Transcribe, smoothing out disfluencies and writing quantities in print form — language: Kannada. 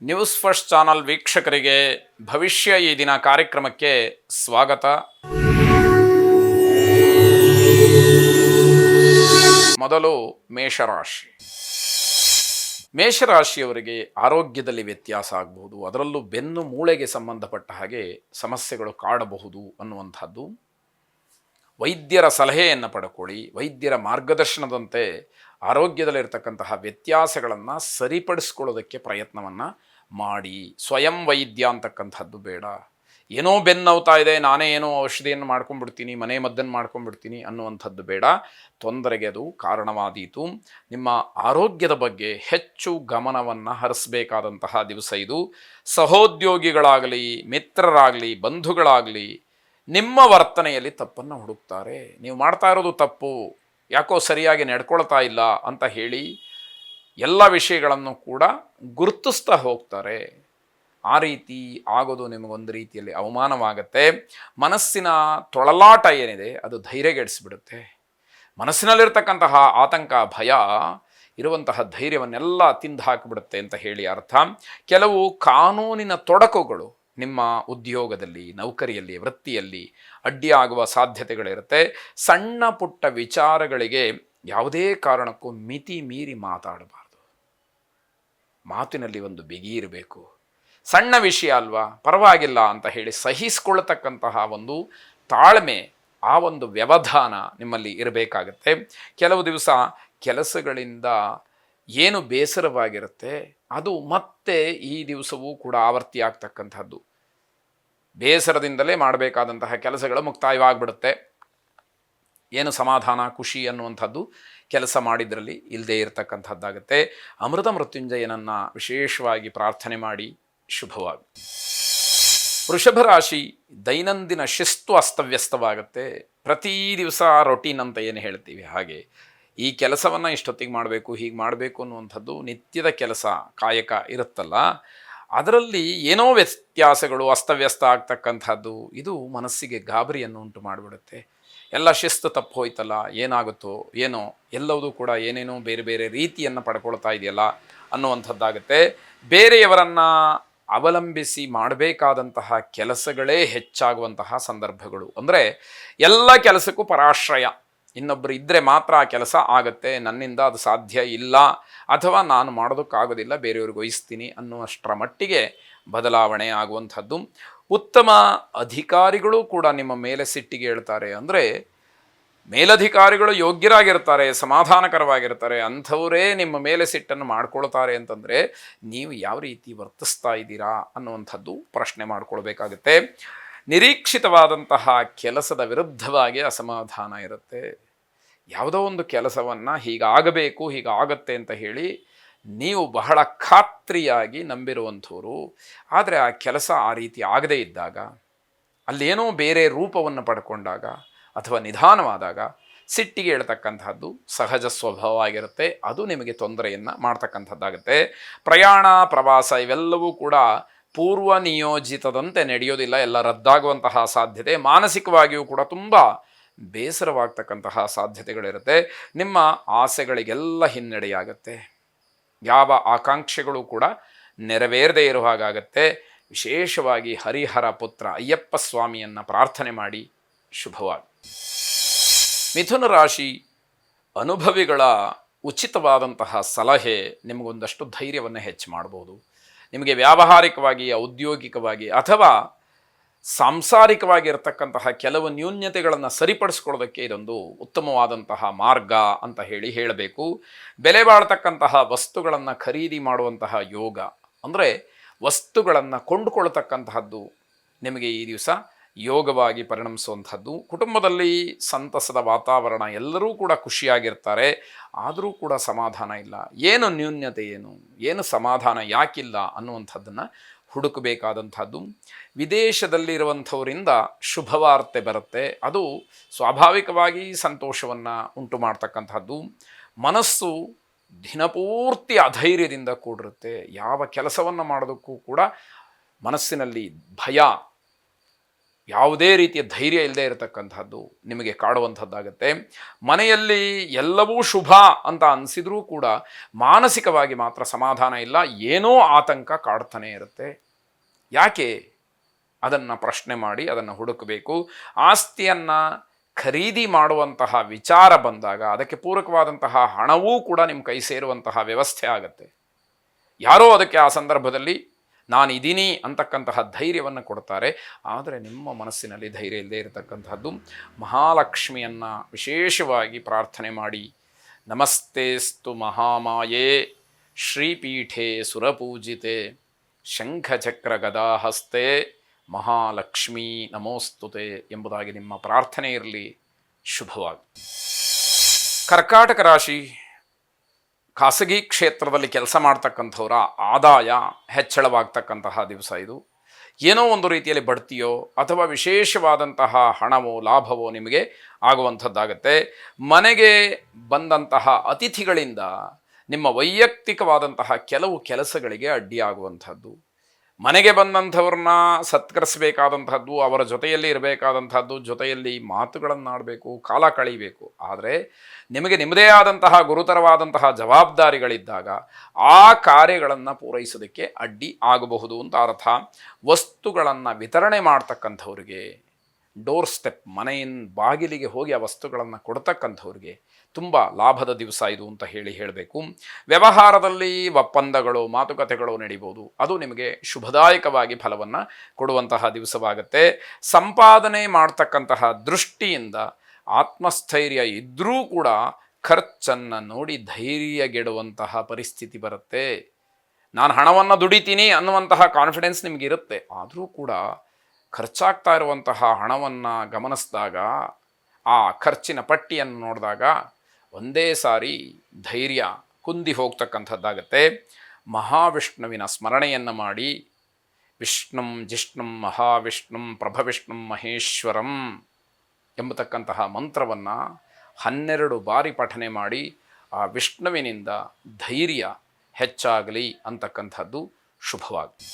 ನ್ಯೂಸ್ ಫಸ್ಟ್ ಚಾನಲ್ ವೀಕ್ಷಕರಿಗೆ ಭವಿಷ್ಯ ಈ ದಿನ ಕಾರ್ಯಕ್ರಮಕ್ಕೆ ಸ್ವಾಗತ. ಮೊದಲು ಮೇಷರಾಶಿ. ಮೇಷರಾಶಿಯವರಿಗೆ ಆರೋಗ್ಯದಲ್ಲಿ ವ್ಯತ್ಯಾಸ ಆಗಬಹುದು, ಅದರಲ್ಲೂ ಬೆನ್ನು ಮೂಳೆಗೆ ಸಂಬಂಧಪಟ್ಟ ಹಾಗೆ ಸಮಸ್ಯೆಗಳು ಕಾಡಬಹುದು ಅನ್ನುವಂಥದ್ದು. ವೈದ್ಯರ ಸಲಹೆಯನ್ನು ಪಡ್ಕೊಳ್ಳಿ. ವೈದ್ಯರ ಮಾರ್ಗದರ್ಶನದಂತೆ ಆರೋಗ್ಯದಲ್ಲಿರ್ತಕ್ಕಂತಹ ವ್ಯತ್ಯಾಸಗಳನ್ನು ಸರಿಪಡಿಸ್ಕೊಳ್ಳೋದಕ್ಕೆ ಪ್ರಯತ್ನವನ್ನು ಮಾಡಿ. ಸ್ವಯಂ ವೈದ್ಯ ಅಂತಕ್ಕಂಥದ್ದು ಬೇಡ. ಏನೋ ಬೆನ್ನೋವ್ತಾ ಇದೆ, ನಾನೇ ಏನೋ ಔಷಧಿಯನ್ನು ಮಾಡ್ಕೊಂಡ್ಬಿಡ್ತೀನಿ, ಮನೆ ಮದ್ದನ್ನು ಮಾಡ್ಕೊಂಡ್ಬಿಡ್ತೀನಿ ಅನ್ನುವಂಥದ್ದು ಬೇಡ. ತೊಂದರೆಗೆ ಅದು ಕಾರಣವಾದೀತು. ನಿಮ್ಮ ಆರೋಗ್ಯದ ಬಗ್ಗೆ ಹೆಚ್ಚು ಗಮನವನ್ನು ಹರಿಸಬೇಕಾದಂತಹ ದಿವಸ ಇದು. ಸಹೋದ್ಯೋಗಿಗಳಾಗಲಿ, ಮಿತ್ರರಾಗಲಿ, ಬಂಧುಗಳಾಗಲಿ ನಿಮ್ಮ ವರ್ತನೆಯಲ್ಲಿ ತಪ್ಪನ್ನು ಹುಡುಕ್ತಾರೆ. ನೀವು ಮಾಡ್ತಾ ಇರೋದು ತಪ್ಪು, ಯಾಕೋ ಸರಿಯಾಗಿ ನಡ್ಕೊಳ್ತಾ ಇಲ್ಲ ಅಂತ ಹೇಳಿ ಎಲ್ಲ ವಿಷಯಗಳನ್ನು ಕೂಡ ಗುರುತಿಸ್ತಾ ಹೋಗ್ತಾರೆ. ಆ ರೀತಿ ಆಗೋದು ನಿಮಗೊಂದು ರೀತಿಯಲ್ಲಿ ಅವಮಾನವಾಗತ್ತೆ. ಮನಸ್ಸಿನ ತೊಳಲಾಟ ಏನಿದೆ ಅದು ಧೈರ್ಯಗೆಡಿಸ್ಬಿಡುತ್ತೆ. ಮನಸ್ಸಿನಲ್ಲಿರ್ತಕ್ಕಂತಹ ಆತಂಕ, ಭಯ ಇರುವಂತಹ ಧೈರ್ಯವನ್ನೆಲ್ಲ ತಿಂದು ಹಾಕಿಬಿಡುತ್ತೆ ಅಂತ ಹೇಳಿ ಅರ್ಥ. ಕೆಲವು ಕಾನೂನಿನ ತೊಡಕುಗಳು ನಿಮ್ಮ ಉದ್ಯೋಗದಲ್ಲಿ, ನೌಕರಿಯಲ್ಲಿ, ವೃತ್ತಿಯಲ್ಲಿ ಅಡ್ಡಿಯಾಗುವ ಸಾಧ್ಯತೆಗಳಿರುತ್ತೆ. ಸಣ್ಣ ಪುಟ್ಟ ವಿಚಾರಗಳಿಗೆ ಯಾವುದೇ ಕಾರಣಕ್ಕೂ ಮಿತಿ ಮೀರಿ ಮಾತಾಡಬಾರ್ದು. ಮಾತಿನಲ್ಲಿ ಒಂದು ಬಿಗಿ ಇರಬೇಕು. ಸಣ್ಣ ವಿಷಯ ಅಲ್ವಾ, ಪರವಾಗಿಲ್ಲ ಅಂತ ಹೇಳಿ ಸಹಿಸಿಕೊಳ್ಳತಕ್ಕಂತಹ ಒಂದು ತಾಳ್ಮೆ, ಆ ಒಂದು ವ್ಯವಧಾನ ನಿಮ್ಮಲ್ಲಿ ಇರಬೇಕಾಗತ್ತೆ. ಕೆಲವು ದಿವಸ ಕೆಲಸಗಳಿಂದ ಏನು ಬೇಸರವಾಗಿರುತ್ತೆ ಅದು ಮತ್ತೆ ಈ ದಿವಸವೂ ಕೂಡ ಆವರ್ತಿ ಆಗ್ತಕ್ಕಂಥದ್ದು. ಬೇಸರದಿಂದಲೇ ಮಾಡಬೇಕಾದಂತಹ ಕೆಲಸಗಳು ಮುಕ್ತಾಯವಾಗಿಬಿಡುತ್ತೆ. ಏನು ಸಮಾಧಾನ, ಖುಷಿ ಅನ್ನುವಂಥದ್ದು ಕೆಲಸ ಮಾಡಿದ್ರಲ್ಲಿ ಇಲ್ಲದೇ ಇರತಕ್ಕಂಥದ್ದಾಗುತ್ತೆ. ಅಮೃತ ಮೃತ್ಯುಂಜಯನನ್ನು ವಿಶೇಷವಾಗಿ ಪ್ರಾರ್ಥನೆ ಮಾಡಿ. ಶುಭವಾಗಿ. ವೃಷಭ ರಾಶಿ. ದೈನಂದಿನ ಶಿಸ್ತು ಅಸ್ತವ್ಯಸ್ತವಾಗುತ್ತೆ. ಪ್ರತಿ ದಿವಸ ರೊಟೀನ್ ಅಂತ ಏನು ಹೇಳ್ತೀವಿ ಹಾಗೆ ಈ ಕೆಲಸವನ್ನು ಇಷ್ಟೊತ್ತಿಗೆ ಮಾಡಬೇಕು, ಹೀಗೆ ಮಾಡಬೇಕು ಅನ್ನುವಂಥದ್ದು ನಿತ್ಯದ ಕೆಲಸ, ಕಾಯಕ ಇರುತ್ತಲ್ಲ, ಅದರಲ್ಲಿ ಏನೋ ವ್ಯತ್ಯಾಸಗಳು, ಅಸ್ತವ್ಯಸ್ತ ಆಗ್ತಕ್ಕಂಥದ್ದು ಇದು ಮನಸ್ಸಿಗೆ ಗಾಬರಿಯನ್ನು ಉಂಟು ಮಾಡಿಬಿಡುತ್ತೆ. ಎಲ್ಲ ಶಿಸ್ತು ತಪ್ಪು ಹೋಯ್ತಲ್ಲ, ಏನಾಗುತ್ತೋ ಏನೋ, ಎಲ್ಲವೂ ಕೂಡ ಏನೇನೋ ಬೇರೆ ಬೇರೆ ರೀತಿಯನ್ನು ಪಡ್ಕೊಳ್ತಾ ಇದೆಯಲ್ಲ ಅನ್ನುವಂಥದ್ದಾಗುತ್ತೆ. ಬೇರೆಯವರನ್ನು ಅವಲಂಬಿಸಿ ಮಾಡಬೇಕಾದಂತಹ ಕೆಲಸಗಳೇ ಹೆಚ್ಚಾಗುವಂತಹ ಸಂದರ್ಭಗಳು. ಅಂದರೆ ಎಲ್ಲ ಕೆಲಸಕ್ಕೂ ಪರಾಶ್ರಯ, ಇನ್ನೊಬ್ಬರು ಇದ್ದರೆ ಮಾತ್ರ ಆ ಕೆಲಸ ಆಗತ್ತೆ, ನನ್ನಿಂದ ಅದು ಸಾಧ್ಯ ಇಲ್ಲ, ಅಥವಾ ನಾನು ಮಾಡೋದಕ್ಕಾಗೋದಿಲ್ಲ, ಬೇರೆಯವ್ರಿಗೆ ವಹಿಸ್ತೀನಿ ಅನ್ನುವಷ್ಟರ ಮಟ್ಟಿಗೆ ಬದಲಾವಣೆ ಆಗುವಂಥದ್ದು. ಉತ್ತಮ ಅಧಿಕಾರಿಗಳು ಕೂಡ ನಿಮ್ಮ ಮೇಲೆ ಸಿಟ್ಟಿಗೆ ಹೇಳ್ತಾರೆ. ಅಂದರೆ ಮೇಲಧಿಕಾರಿಗಳು ಯೋಗ್ಯರಾಗಿರ್ತಾರೆ, ಸಮಾಧಾನಕರವಾಗಿರ್ತಾರೆ, ಅಂಥವರೇ ನಿಮ್ಮ ಮೇಲೆ ಸಿಟ್ಟನ್ನು ಮಾಡ್ಕೊಳ್ತಾರೆ ಅಂತಂದರೆ ನೀವು ಯಾವ ರೀತಿ ವರ್ತಿಸ್ತಾ ಇದ್ದೀರಾ ಅನ್ನುವಂಥದ್ದು ಪ್ರಶ್ನೆ ಮಾಡ್ಕೊಳ್ಬೇಕಾಗುತ್ತೆ. ನಿರೀಕ್ಷಿತವಾದಂತಹ ಕೆಲಸದ ವಿರುದ್ಧವಾಗಿ ಅಸಮಾಧಾನ ಇರುತ್ತೆ. ಯಾವುದೋ ಒಂದು ಕೆಲಸವನ್ನು ಹೀಗಾಗಬೇಕು, ಹೀಗಾಗತ್ತೆ ಅಂತ ಹೇಳಿ ನೀವು ಬಹಳ ಖಾತ್ರಿಯಾಗಿ ನಂಬಿರುವಂಥವ್ರು, ಆದರೆ ಆ ಕೆಲಸ ಆ ರೀತಿ ಆಗದೇ ಇದ್ದಾಗ, ಅಲ್ಲೇನೋ ಬೇರೆ ರೂಪವನ್ನು ಪಡ್ಕೊಂಡಾಗ ಅಥವಾ ನಿಧಾನವಾದಾಗ ಸಿಟ್ಟಿಗೆ ಹೇಳ್ತಕ್ಕಂಥದ್ದು ಸಹಜ ಸ್ವಭಾವ ಆಗಿರುತ್ತೆ. ಅದು ನಿಮಗೆ ತೊಂದರೆಯನ್ನು ಮಾಡ್ತಕ್ಕಂಥದ್ದಾಗುತ್ತೆ. ಪ್ರಯಾಣ, ಪ್ರವಾಸ ಇವೆಲ್ಲವೂ ಕೂಡ ಪೂರ್ವ ನಿಯೋಜಿತದಂತೆ ನಡೆಯೋದಿಲ್ಲ, ಎಲ್ಲ ರದ್ದಾಗುವಂತಹ ಸಾಧ್ಯತೆ. ಮಾನಸಿಕವಾಗಿಯೂ ಕೂಡ ತುಂಬ ಬೇಸರವಾಗ್ತಕ್ಕಂತಹ ಸಾಧ್ಯತೆಗಳಿರುತ್ತೆ. ನಿಮ್ಮ ಆಸೆಗಳಿಗೆಲ್ಲ ಹಿನ್ನಡೆಯಾಗತ್ತೆ. ಯಾವ ಆಕಾಂಕ್ಷೆಗಳು ಕೂಡ ನೆರವೇರದೇ ಇರೋ ಹಾಗಾಗತ್ತೆ. ವಿಶೇಷವಾಗಿ ಹರಿಹರ ಪುತ್ರ ಅಯ್ಯಪ್ಪ ಸ್ವಾಮಿಯನ್ನು ಪ್ರಾರ್ಥನೆ ಮಾಡಿ. ಶುಭವಾಗಿ. ಮಿಥುನ ರಾಶಿ. ಅನುಭವಿಗಳ ಉಚಿತವಾದಂತಹ ಸಲಹೆ ನಿಮಗೊಂದಷ್ಟು ಧೈರ್ಯವನ್ನು ಹೆಚ್ಚು ಮಾಡ್ಬೋದು. ನಿಮಗೆ ವ್ಯಾವಹಾರಿಕವಾಗಿ, ಔದ್ಯೋಗಿಕವಾಗಿ ಅಥವಾ ಸಾಂಸಾರಿಕವಾಗಿ ಇರತಕ್ಕಂತಹ ಕೆಲವು ನ್ಯೂನ್ಯತೆಗಳನ್ನು ಸರಿಪಡಿಸ್ಕೊಳ್ಳೋದಕ್ಕೆ ಇದೊಂದು ಉತ್ತಮವಾದಂತಹ ಮಾರ್ಗ ಅಂತ ಹೇಳಬೇಕು. ಬೆಲೆ ಬಾಳ್ತಕ್ಕಂತಹ ವಸ್ತುಗಳನ್ನು ಖರೀದಿ ಮಾಡುವಂತಹ ಯೋಗ, ಅಂದರೆ ವಸ್ತುಗಳನ್ನು ಕೊಂಡುಕೊಳ್ತಕ್ಕಂತಹದ್ದು ನಿಮಗೆ ಈ ದಿವಸ ಯೋಗವಾಗಿ ಪರಿಣಮಿಸುವಂಥದ್ದು. ಕುಟುಂಬದಲ್ಲಿ ಸಂತಸದ ವಾತಾವರಣ, ಎಲ್ಲರೂ ಕೂಡ ಖುಷಿಯಾಗಿರ್ತಾರೆ, ಆದರೂ ಕೂಡ ಸಮಾಧಾನ ಇಲ್ಲ. ಏನು ನ್ಯೂನ್ಯತೆ, ಏನು ಸಮಾಧಾನ ಯಾಕಿಲ್ಲ ಅನ್ನುವಂಥದ್ದನ್ನು ಹುಡುಕಬೇಕಾದಂಥದ್ದು. ವಿದೇಶದಲ್ಲಿರುವಂಥವರಿಂದ ಶುಭವಾರ್ತೆ ಬರುತ್ತೆ, ಅದು ಸ್ವಾಭಾವಿಕವಾಗಿ ಸಂತೋಷವನ್ನು ಉಂಟು ಮಾಡ್ತಕ್ಕಂಥದ್ದು. ಮನಸ್ಸು ದಿನಪೂರ್ತಿ ಅಧೈರ್ಯದಿಂದ ಕೂಡಿರುತ್ತೆ. ಯಾವ ಕೆಲಸವನ್ನು ಮಾಡೋದಕ್ಕೂ ಕೂಡ ಮನಸ್ಸಿನಲ್ಲಿ ಭಯ, ಯಾವುದೇ ರೀತಿಯ ಧೈರ್ಯ ಇಲ್ಲದೆ ಇರತಕ್ಕಂಥದ್ದು ನಿಮಗೆ ಕಾಡುವಂಥದ್ದಾಗತ್ತೆ. ಮನೆಯಲ್ಲಿ ಎಲ್ಲವೂ ಶುಭ ಅಂತ ಅನಿಸಿದ್ರೂ ಕೂಡ ಮಾನಸಿಕವಾಗಿ ಮಾತ್ರ ಸಮಾಧಾನ ಇಲ್ಲ, ಏನೋ ಆತಂಕ ಕಾಡ್ತಾನೆ ಇರುತ್ತೆ. ಯಾಕೆ? ಅದನ್ನು ಪ್ರಶ್ನೆ ಮಾಡಿ ಅದನ್ನು ಹುಡುಕಬೇಕು. ಆಸ್ತಿಯನ್ನು ಖರೀದಿ ಮಾಡುವಂತಹ ವಿಚಾರ ಬಂದಾಗ ಅದಕ್ಕೆ ಪೂರಕವಾದಂತಹ ಹಣವೂ ಕೂಡ ನಿಮ್ಮ ಕೈ ಸೇರುವಂತಹ ವ್ಯವಸ್ಥೆ ಆಗುತ್ತೆ. ಯಾರೋ ಅದಕ್ಕೆ ಆ ಸಂದರ್ಭದಲ್ಲಿ ನಾನಿದ್ದೀನಿ ಅಂತಕ್ಕಂತಹ ಧೈರ್ಯವನ್ನು ಕೊಡ್ತಾರೆ. ಆದರೆ ನಿಮ್ಮ ಮನಸ್ಸಿನಲ್ಲಿ ಧೈರ್ಯ ಇಲ್ಲದೆ ಇರತಕ್ಕಂತಹದ್ದು. ಮಹಾಲಕ್ಷ್ಮಿಯನ್ನು ವಿಶೇಷವಾಗಿ ಪ್ರಾರ್ಥನೆ ಮಾಡಿ. ನಮಸ್ತೆಸ್ತು ಮಹಾಮಾಯೇ ಶ್ರೀಪೀಠೆ ಸುರಪೂಜಿತೆ ಶಂಖಚಕ್ರ ಗದಾಹಸ್ತೆ ಮಹಾಲಕ್ಷ್ಮೀ ನಮೋಸ್ತುತೆ ಎಂಬುದಾಗಿ ನಿಮ್ಮ ಪ್ರಾರ್ಥನೆ ಇರಲಿ. ಶುಭವಾಗಿ. ಕರ್ಕಾಟಕ ರಾಶಿ, ಖಾಸಗಿ ಕ್ಷೇತ್ರದಲ್ಲಿ ಕೆಲಸ ಮಾಡ್ತಕ್ಕಂಥವರ ಆದಾಯ ಹೆಚ್ಚಳವಾಗ್ತಕ್ಕಂತಹ ದಿವಸ ಇದು. ಏನೋ ಒಂದು ರೀತಿಯಲ್ಲಿ ಬಡ್ತಿಯೋ ಅಥವಾ ವಿಶೇಷವಾದಂತಹ ಹಣವೋ ಲಾಭವೋ ನಿಮಗೆ ಆಗುವಂಥದ್ದಾಗತ್ತೆ. ಮನೆಗೆ ಬಂದಂತಹ ಅತಿಥಿಗಳಿಂದ ನಿಮ್ಮ ವೈಯಕ್ತಿಕವಾದಂತಹ ಕೆಲವು ಕೆಲಸಗಳಿಗೆ ಅಡ್ಡಿಯಾಗುವಂಥದ್ದು, ಮನೆಗೆ ಬಂದಂಥವ್ರನ್ನ ಸತ್ಕರಿಸಬೇಕಾದಂಥದ್ದು, ಅವರ ಜೊತೆಯಲ್ಲಿ ಇರಬೇಕಾದಂಥದ್ದು, ಜೊತೆಯಲ್ಲಿ ಮಾತುಗಳನ್ನಾಡಬೇಕು, ಕಾಲ ಕಳೀಬೇಕು. ಆದರೆ ನಿಮಗೆ ನಿಮ್ಮದೇ ಆದಂತಹ ಗುರುತರವಾದಂತಹ ಜವಾಬ್ದಾರಿಗಳಿದ್ದಾಗ ಆ ಕಾರ್ಯಗಳನ್ನು ಪೂರೈಸೋದಕ್ಕೆ ಅಡ್ಡಿ ಆಗಬಹುದು ಅಂತ ಅರ್ಥ. ವಸ್ತುಗಳನ್ನು ವಿತರಣೆ ಮಾಡ್ತಕ್ಕಂಥವ್ರಿಗೆ, ಡೋರ್ ಸ್ಟೆಪ್ ಮನೆಯಿಂದ ಬಾಗಿಲಿಗೆ ಹೋಗಿ ಆ ವಸ್ತುಗಳನ್ನು ಕೊಡ್ತಕ್ಕಂಥವ್ರಿಗೆ ತುಂಬ ಲಾಭದ ದಿವಸ ಇದು ಅಂತ ಹೇಳಬೇಕು. ವ್ಯವಹಾರದಲ್ಲಿ ಒಪ್ಪಂದಗಳು, ಮಾತುಕತೆಗಳು ನಡೀಬೋದು. ಅದು ನಿಮಗೆ ಶುಭದಾಯಕವಾಗಿ ಫಲವನ್ನು ಕೊಡುವಂತಹ ದಿವಸವಾಗುತ್ತೆ. ಸಂಪಾದನೆ ಮಾಡ್ತಕ್ಕಂತಹ ದೃಷ್ಟಿಯಿಂದ ಆತ್ಮಸ್ಥೈರ್ಯ ಇದ್ದರೂ ಕೂಡ ಖರ್ಚನ್ನು ನೋಡಿ ಧೈರ್ಯಗೆಡುವಂತಹ ಪರಿಸ್ಥಿತಿ ಬರುತ್ತೆ. ನಾನು ಹಣವನ್ನು ದುಡಿತೀನಿ ಅನ್ನುವಂತಹ ಕಾನ್ಫಿಡೆನ್ಸ್ ನಿಮಗಿರುತ್ತೆ. ಆದರೂ ಕೂಡ ಖರ್ಚಾಗ್ತಾ ಇರುವಂತಹ ಹಣವನ್ನು ಗಮನಿಸಿದಾಗ, ಆ ಖರ್ಚಿನ ಪಟ್ಟಿಯನ್ನು ನೋಡಿದಾಗ ಒಂದೇ ಸಾರಿ ಧೈರ್ಯ ಕುಂದಿ ಹೋಗ್ತಕ್ಕಂಥದ್ದಾಗತ್ತೆ. ಮಹಾವಿಷ್ಣುವಿನ ಸ್ಮರಣೆಯನ್ನು ಮಾಡಿ. ವಿಷ್ಣುಂ ಜಿಷ್ಣುಂ ಮಹಾವಿಷ್ಣುಂ ಪ್ರಭವಿಷ್ಣುಂ ಮಹೇಶ್ವರಂ ಎಂಬತಕ್ಕಂತಹ ಮಂತ್ರವನ್ನು 12 ಬಾರಿ ಪಠನೆ ಮಾಡಿ ಆ ವಿಷ್ಣುವಿನಿಂದ ಧೈರ್ಯ ಹೆಚ್ಚಾಗಲಿ ಅಂತಕ್ಕಂಥದ್ದು ಶುಭವಾಗಲಿ.